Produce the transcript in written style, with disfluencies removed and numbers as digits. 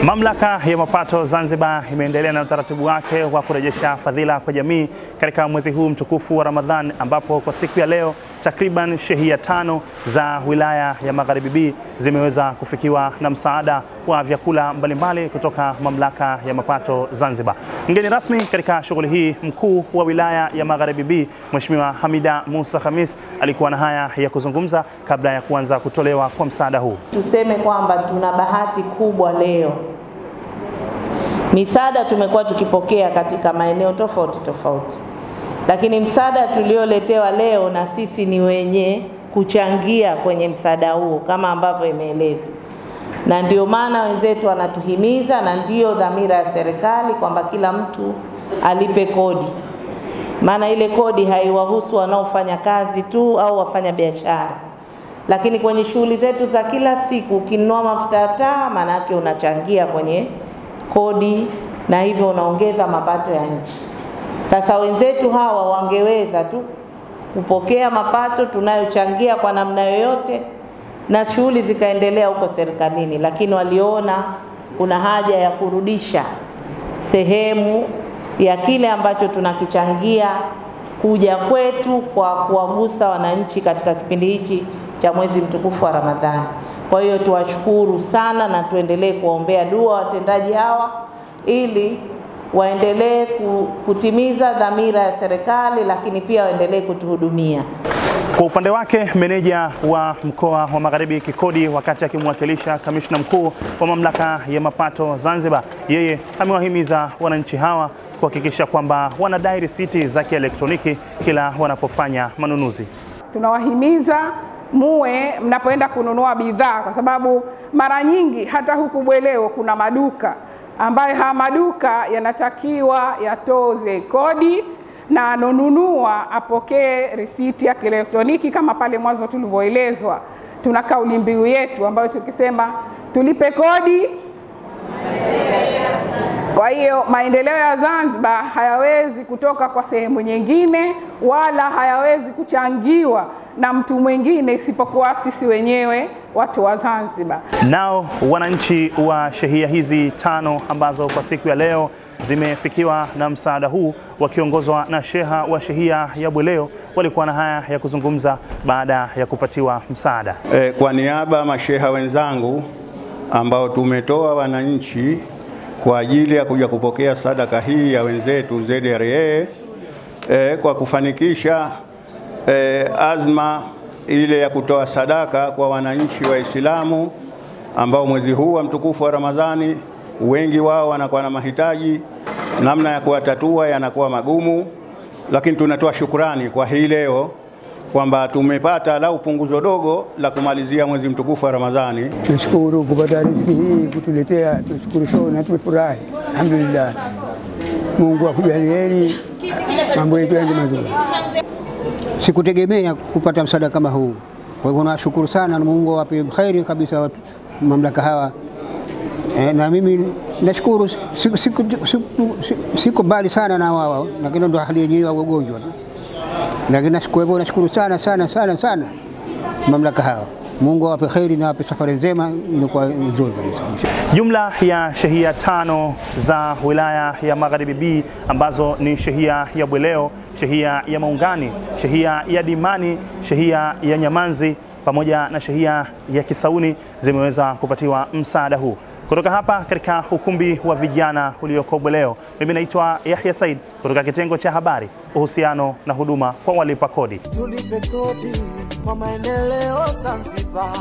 Mamlaka ya mapato Zanzibar imeendelea na utaratibu wake wa kurejesha fadhila kwa jamii katika mwezi huu mtukufu wa Ramadhan, ambapo kwa siku ya leo takriban shehia 5 za wilaya ya Magharibi B zimeweza kufikiwa na msaada wa vyakula mbalimbali kutoka Mamlaka ya mapato Zanzibar. Mgeni rasmi katika shughuli hii, mkuu wa wilaya ya Magharibi B Mheshimiwa Hamida Musa Khamis alikuwa na haya ya kuzungumza kabla ya kuanza kutolewa kwa msaada huu. Tuseme kwamba tuna bahati kubwa leo. Misaada tumekuwa tukipokea katika maeneo tofauti tofauti, lakini msaada tulioletewa leo na sisi ni wenye kuchangia kwenye msaada huo kama ambavyo imeelezwa, na ndio maana wenzetu wanatuhimiza, na ndio dhamira ya serikali kwamba kila mtu alipe kodi, maana ile kodi haiwahusu wanaofanya kazi tu au wafanya biashara, lakini kwenye shughuli zetu za kila siku ukinunua mafuta ya taa maana yake unachangia kwenye kodi, na hivyo unaongeza mapato ya nchi. Sasa wenzetu hawa wangeweza tu kupokea mapato tunayochangia kwa namna yoyote na shughuli zikaendelea huko serikalini, lakini waliona kuna haja ya kurudisha sehemu ya kile ambacho tunakichangia kuja kwetu kwa kuwagusa wananchi katika kipindi hichi cha mwezi mtukufu wa Ramadhani. Kwa hiyo tuwashukuru sana na tuendelee kuombea dua watendaji hawa ili waendelee kutimiza dhamira ya serikali, lakini pia waendelee kutuhudumia. Kwa upande wake, meneja wa mkoa wa Magharibi Kikodi, wakati akimwakilisha kamishna mkuu wa Mamlaka ya mapato Zanzibar, yeye amewahimiza wananchi hawa kuhakikisha kwamba wanadai risiti za kielektroniki kila wanapofanya manunuzi. Tunawahimiza muwe mnapoenda kununua bidhaa, kwa sababu mara nyingi hata huku Bweleo kuna maduka ambayo haya maduka yanatakiwa yatoze kodi na anonunua apokee risiti ya kielektroniki kama pale mwanzo tulivyoelezwa. Tuna kauli mbiu yetu ambayo tukisema tulipe kodi. Kwa hiyo maendeleo ya Zanzibar hayawezi kutoka kwa sehemu nyingine wala hayawezi kuchangiwa na mtu mwingine isipokuwa sisi wenyewe watu wa Zanzibar. Nao wananchi wa shehia hizi 5 ambazo kwa siku ya leo zimefikiwa na msaada huu wakiongozwa na sheha wa shehia ya Bweleo walikuwa na haya ya kuzungumza baada ya kupatiwa msaada. Kwa niaba ya masheha wenzangu ambao tumetoa wananchi kwa ajili ya kuja kupokea sadaka hii ya wenzetu ZRA kwa kufanikisha azma ile ya kutoa sadaka kwa wananchi Waislamu ambao mwezi huu wa mtukufu wa Ramadhani wengi wao wanakuwa na mahitaji, namna ya kuwatatua yanakuwa magumu, lakini tunatoa shukrani kwa hii leo kwamba tumepata lau punguzo dogo la kumalizia mwezi mtukufu wa Ramadhani. Tunashukuru kupata riziki hii kutuletea, tunashukuru sana, tumefurahi. Alhamdulillah. Mungu akujalieni mambo yetu yaende mazuri. Sikutegemea kupata msaada kama huu. Kwa hivyo nashukuru sana na Mungu awape khairi kabisa mamlaka hawa. Na mimi nashukuru, siko mbali sana na wao, lakini ndo hali yenyewe ya ugonjwa. Lakini nashukuru sana mamlaka hawa. Mungu awape khairi na awape safari njema, inakuwa nzuri kabisa. Jumla ya shehia 5 za wilaya ya Magharibi B ambazo ni shehia ya Bweleo, shehia ya Maungani, shehia ya Dimani, shehia ya Nyamanzi pamoja na shehia ya Kisauni zimeweza kupatiwa msaada huu. Kutoka hapa katika ukumbi wa vijana ulioko Bweleo, mimi naitwa Yahya Said kutoka kitengo cha habari, uhusiano na huduma kwa walipa kodi. Tulipe kodi kwa maendeleo Zanzibar.